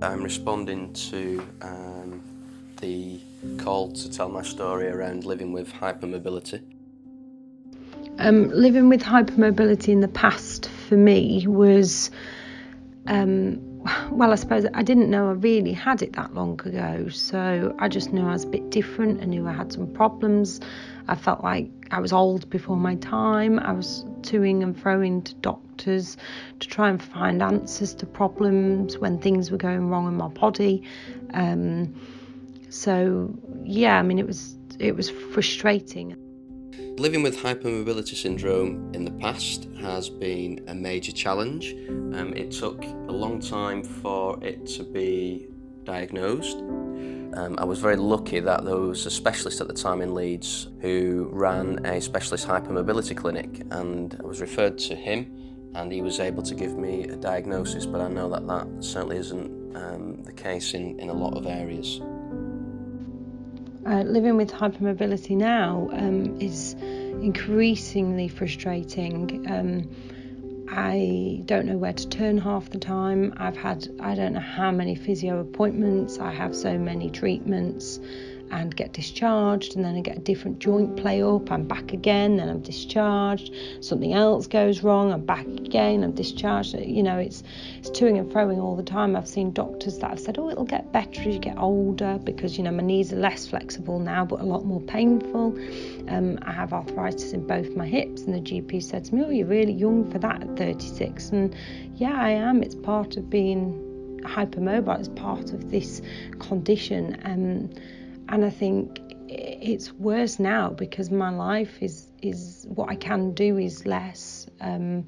I'm responding to the call to tell my story around living with hypermobility. Living with hypermobility in the past for me was, I suppose I didn't know I really had it that long ago, so I just knew I was a bit different. I knew I had some problems. I felt like I was old before my time. I was toing and froing to doctors to try and find answers to problems when things were going wrong in my body. It was frustrating. Living with hypermobility syndrome in the past has been a major challenge. It took a long time for it to be diagnosed. I was very lucky that there was a specialist at the time in Leeds who ran a specialist hypermobility clinic, and I was referred to him and he was able to give me a diagnosis, but I know that certainly isn't the case in a lot of areas. Living with hypermobility now is increasingly frustrating. I don't know where to turn half the time. I don't know how many physio appointments. I have so many treatments and get discharged, and then I get a different joint play up, I'm back again, then I'm discharged, something else goes wrong, I'm back again, I'm discharged. It's toing and froing all the time. I've seen doctors that have said, it'll get better as you get older, because my knees are less flexible now but a lot more painful. I have arthritis in both my hips, and the GP said to me, you're really young for that at 36. And yeah, I am. It's part of being hypermobile. It's part of this condition. And I think it's worse now because my life is what I can do is less. I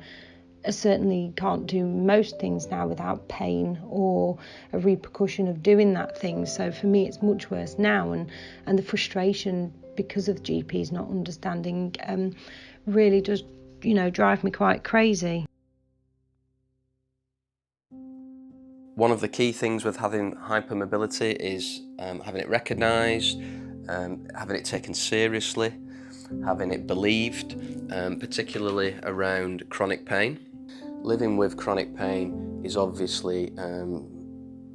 certainly can't do most things now without pain or a repercussion of doing that thing. So for me, it's much worse now. And the frustration because of GPs not understanding really does, drive me quite crazy. One of the key things with having hypermobility is having it recognised, having it taken seriously, having it believed, particularly around chronic pain. Living with chronic pain is obviously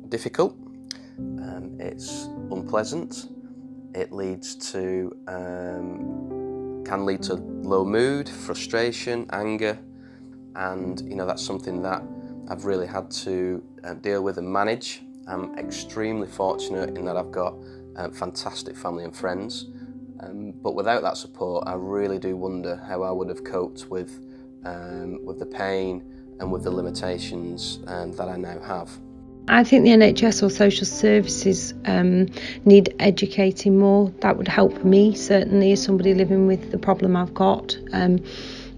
difficult, it's unpleasant, it can lead to low mood, frustration, anger, and that's something that I've really had to deal with and manage. I'm extremely fortunate in that I've got fantastic family and friends, but without that support I really do wonder how I would have coped with the pain and with the limitations that I now have. I think the NHS or social services need educating more. That would help me, certainly, as somebody living with the problem I've got.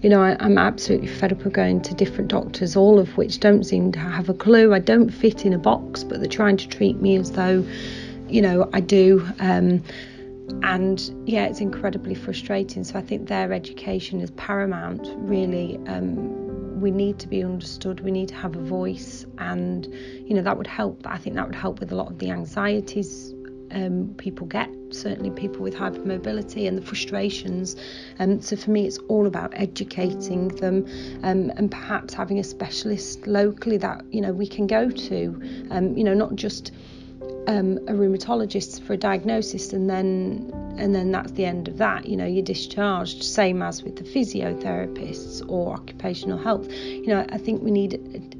I'm absolutely fed up of going to different doctors, all of which don't seem to have a clue. I don't fit in a box, but they're trying to treat me as though, I do. And yeah, it's incredibly frustrating. So I think their education is paramount, really. We need to be understood, we need to have a voice, and that would help. I think that would help with a lot of the anxieties people get, certainly people with hypermobility, and the frustrations. So for me, it's all about educating them, and perhaps having a specialist locally that we can go to, not just a rheumatologist for a diagnosis and then that's the end of that. You're discharged, same as with the physiotherapists or occupational health. I think we need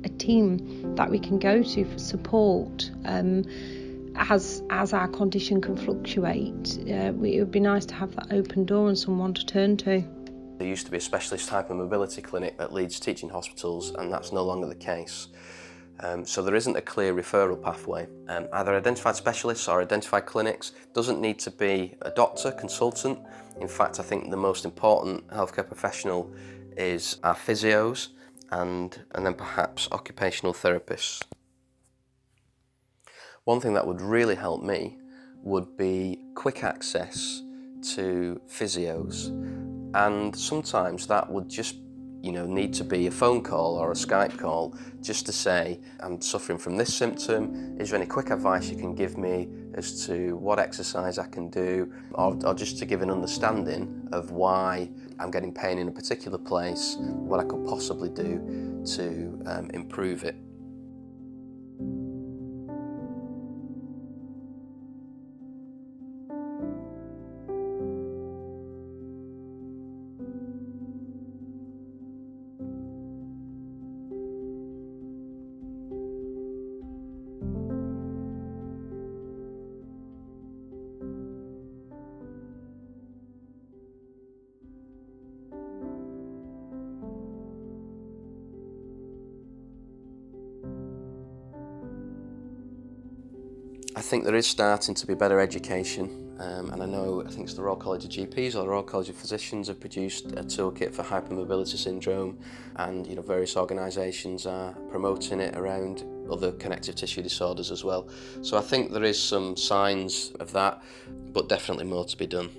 a team that we can go to for support as our condition can fluctuate. It would be nice to have that open door and someone to turn to. There used to be a specialist hypermobility clinic at Leeds Teaching Hospitals, and that's no longer the case. So there isn't a clear referral pathway. Either identified specialists or identified clinics. Doesn't need to be a doctor, consultant. In fact, I think the most important healthcare professional is our physios and then perhaps occupational therapists. One thing that would really help me would be quick access to physios, and sometimes that would just need to be a phone call or a Skype call just to say, I'm suffering from this symptom, is there any quick advice you can give me as to what exercise I can do, or just to give an understanding of why I'm getting pain in a particular place, what I could possibly do to improve it. think there is starting to be better education. And I think it's the Royal College of GPs or the Royal College of Physicians have produced a toolkit for hypermobility syndrome, and various organisations are promoting it around other connective tissue disorders as well. So I think there is some signs of that, but definitely more to be done.